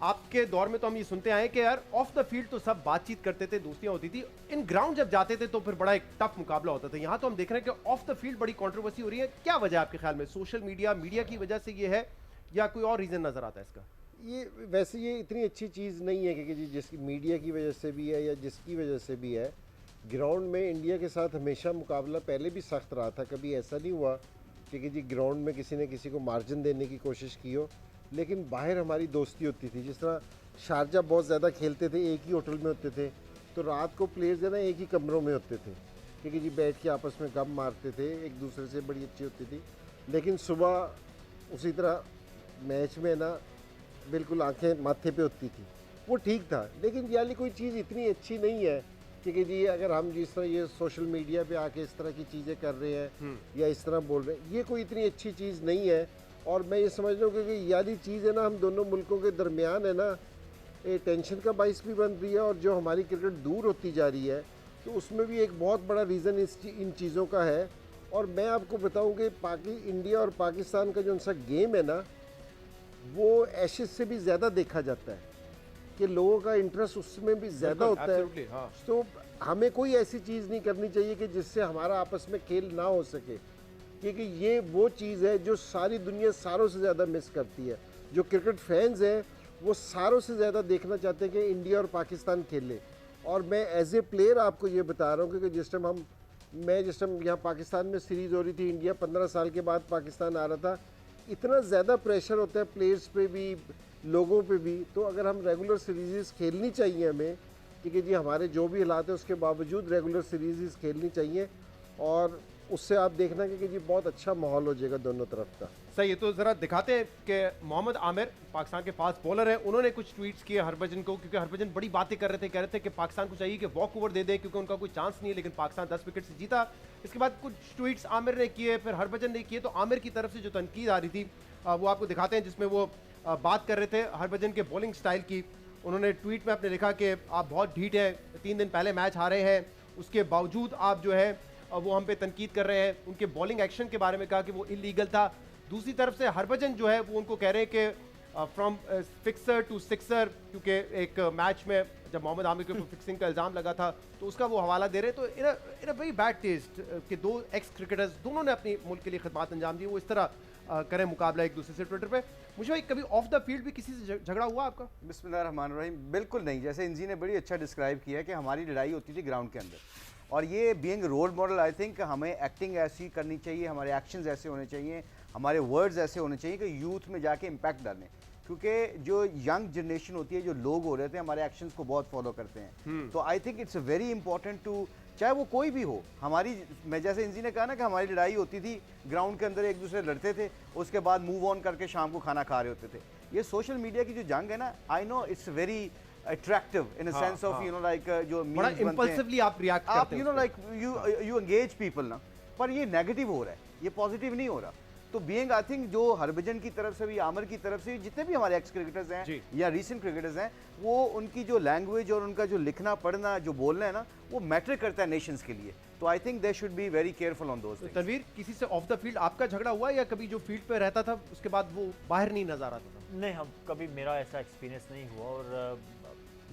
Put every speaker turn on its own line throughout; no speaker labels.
आपके दौर में तो हम ये सुनते आए कि यार ऑफ द फील्ड तो सब बातचीत करते थे, दोस्तियां होती थी, इन ग्राउंड जब जाते थे तो फिर बड़ा एक टफ मुकाबला होता था। यहाँ तो हम देख रहे हैं कि ऑफ द फील्ड बड़ी कंट्रोवर्सी हो रही है। क्या वजह है आपके ख्याल में? सोशल मीडिया की वजह से ये है या कोई और रीजन नजर आता है इसका?
ये वैसे ये इतनी अच्छी चीज़ नहीं है कि जी जिसकी मीडिया की वजह से भी है या जिसकी वजह से भी है। ग्राउंड में इंडिया के साथ हमेशा मुकाबला पहले भी सख्त रहा था, कभी ऐसा नहीं हुआ कि जी ग्राउंड में किसी ने किसी को मार्जिन देने की कोशिश की हो, लेकिन बाहर हमारी दोस्ती होती थी। जिस तरह शारजा बहुत ज़्यादा खेलते थे, एक ही होटल में होते थे, तो रात को प्लेयर्स है ना एक ही कमरों में होते थे, क्योंकि जी बैठ के आपस में गप मारते थे, एक दूसरे से बड़ी अच्छी होती थी। लेकिन सुबह उसी तरह मैच में ना बिल्कुल आंखें माथे पे होती थी, वो ठीक था। लेकिन ये वाली कोई चीज़ इतनी अच्छी नहीं है कि जी अगर हम जिस तरह ये सोशल मीडिया पे आके इस तरह की चीज़ें कर रहे हैं या इस तरह बोल रहे हैं, ये कोई इतनी अच्छी चीज़ नहीं है। और मैं ये समझ रहा हूँ कि ये वाली चीज़ है ना हम दोनों मुल्कों के दरमियान है ना, ये टेंशन का बाइस भी बन रही है, और जो हमारी क्रिकेट दूर होती जा रही है तो उसमें भी एक बहुत बड़ा रीज़न इन चीज़ों का है। और मैं आपको बताऊँ कि इंडिया और पाकिस्तान का जो उनका गेम है ना, वो एशेज से भी ज़्यादा देखा जाता है कि लोगों का इंटरेस्ट उसमें भी ज़्यादा होता है।
हाँ।
तो हमें कोई ऐसी चीज़ नहीं करनी चाहिए कि जिससे हमारा आपस में खेल ना हो सके, क्योंकि ये वो चीज़ है जो सारी दुनिया सारों से ज़्यादा मिस करती है। जो क्रिकेट फैंस हैं वो सारों से ज़्यादा देखना चाहते हैं कि इंडिया और पाकिस्तान खेले। और मैं एज ए प्लेयर आपको ये बता रहा हूँ क्योंकि जिस टाइम यहाँ पाकिस्तान में सीरीज़ हो रही थी, इंडिया 15 साल के बाद पाकिस्तान आ रहा था, इतना ज़्यादा प्रेशर होता है प्लेयर्स पे भी, लोगों पे भी। तो अगर हम रेगुलर सीरीज़ खेलनी चाहिए हमें, क्योंकि जी हमारे जो भी हालात है उसके बावजूद रेगुलर सीरीज़ खेलनी चाहिए, और उससे आप देखना कि जी बहुत अच्छा माहौल हो जाएगा दोनों तरफ का।
सही है, तो जरा दिखाते हैं कि मोहम्मद आमिर पाकिस्तान के फास्ट बॉलर हैं, उन्होंने कुछ ट्वीट्स किए हरभजन को, क्योंकि हरभजन बड़ी बातें कर रहे थे कि पाकिस्तान को चाहिए कि वॉक ओवर दे दे क्योंकि उनका कोई चांस नहीं है, लेकिन पाकिस्तान 10 विकेट से जीता। इसके बाद कुछ ट्वीट्स आमिर ने किए, फिर हरभजन ने किए। तो आमिर की तरफ से जो तनकीद आ रही थी वो आपको दिखाते हैं, जिसमें वो बात कर रहे थे हरभजन के बॉलिंग स्टाइल की। उन्होंने ट्वीट में अपने लिखा कि आप बहुत ढीठ हैं, 3 दिन पहले मैच हारे हैं, उसके बावजूद आप जो है वो हम पे तनकीद कर रहे हैं। उनके बॉलिंग एक्शन के बारे में कहा कि वो इलीगल था। दूसरी तरफ से हरभजन जो है वो उनको कह रहे हैं कि फ्रॉम फिक्सर टू सिक्सर, क्योंकि एक मैच में जब मोहम्मद आमिर के ऊपर फिक्सिंग का इल्ज़ाम लगा था तो उसका वो हवाला दे रहे हैं। तो इन अ वेरी बैड टेस्ट कि 2 एक्स क्रिकेटर्स दोनों ने अपनी मुल्क के लिए खिदमत अंजाम दी, वो इस तरह करें मुकाबला एक दूसरे से ट्विटर पे। मुझे भाई कभी ऑफ द फील्ड भी किसी से झगड़ा हुआ आपका?
बिस्मिल्लाहिर्रहमानिर्रहीम, बिल्कुल नहीं। जैसे इंजी ने बड़ी अच्छा डिस्क्राइब किया है कि हमारी लड़ाई होती थी ग्राउंड के अंदर, और ये being role model I think हमें एक्टिंग ऐसी करनी चाहिए, हमारे एक्शंस ऐसे होने चाहिए, हमारे वर्ड्स ऐसे होने चाहिए कि यूथ में जाके इम्पैक्ट डालें। क्योंकि जो यंग जनरेशन होती है, जो लोग हो रहे थे, हमारे एक्शंस को बहुत फॉलो करते हैं। तो I think it's very important to, चाहे वो कोई भी हो, मैं जैसे इंजी ने कहा ना कि हमारी लड़ाई होती थी ग्राउंड के अंदर, एक दूसरे लड़ते थे, उसके बाद मूव ऑन करके शाम को खाना खा रहे होते थे। ये सोशल मीडिया की जो जंग है ना, I know it's very attractive in a sense of like जो
बड़ा impulsively आप रिएक्ट करते हैं,
like you engage people ना, पर ये नेगेटिव हो रहा है, ये पॉजिटिव नहीं हो रहा। तो बीइंग आई थिंक जो हरभजन की तरफ से भी, आमिर की तरफ से, जितने भी हमारे एक्स क्रिकेटर्स हैं या रीसेंट क्रिकेटर्स हैं, वो उनकी जो लैंग्वेज और उनका जो लिखना पढ़ना जो बोलना है ना, वो मैटर करता है नेशंस के लिए। तो I think they should be very careful on those things.
Tanveer, किसी से ऑफ द फील्ड आपका झगड़ा हुआ या कभी जो फील्ड पे रहता था उसके बाद वो बाहर नहीं नजर आता था?
नहीं, हम कभी, मेरा ऐसा एक्सपीरियंस नहीं हुआ। और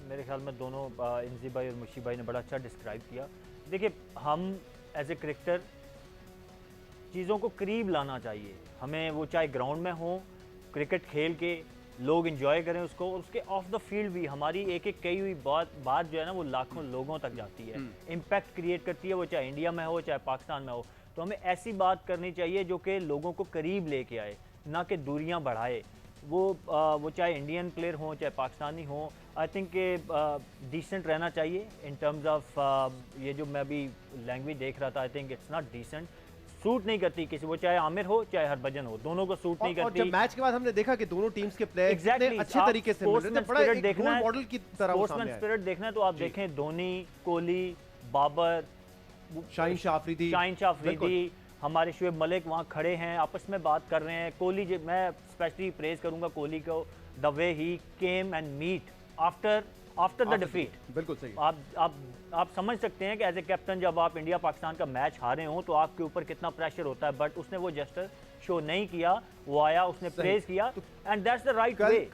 मेरे ख्याल में दोनों इंजी भाई और मुशी भाई ने बड़ा अच्छा डिस्क्राइब किया। देखिए, हम एज ए क्रिकेटर चीज़ों को करीब लाना चाहिए हमें, वो चाहे ग्राउंड में हो, क्रिकेट खेल के लोग एंजॉय करें उसको, और उसके ऑफ द फील्ड भी हमारी एक एक कही हुई बात जो है ना, वो लाखों लोगों तक जाती है, इम्पैक्ट क्रिएट करती है, वो चाहे इंडिया में हो चाहे पाकिस्तान में हो। तो हमें ऐसी बात करनी चाहिए जो कि लोगों को करीब लेके आए, ना कि दूरियां बढ़ाए। वो चाहे इंडियन प्लेयर हों चाहे पाकिस्तानी हों, आई थिंक के डिसेंट रहना चाहिए इन टर्म्स ऑफ ये जो मैं अभी लैंग्वेज देख रहा था, I think it's not decent, suit नहीं करती किसी, वो चाहे आमिर हो चाहे हरभजन हो, दोनों को सूट नहीं करती।
और जब मैच के बाद हमने देखा कि दोनों टीम्स के प्लेयर
exactly,
अच्छे तरीके से मिल रहे थे, बड़ा एक रोल मॉडल की तरह
स्पोर्ट्समैन स्पिरिट देखना है तो आप देखें धोनी, कोहली, बाबर,
शाहीन शाह अफरीदी,
हमारे शुएब मलिक वहाँ खड़े हैं, आपस में बात कर रहे हैं। कोहली, मैं स्पेशली प्रेज करूंगा कोहली को, the way he came and meet after the defeat.
बिल्कुल सही।
आप समझ सकते हैं कि एज ए कैप्टन जब आप इंडिया पाकिस्तान का मैच हारे हो तो आपके ऊपर कितना प्रेशर होता है, बट उसने वो जेस्चर शो नहीं किया, वो आया, उसने प्रेज किया, and that's the right way.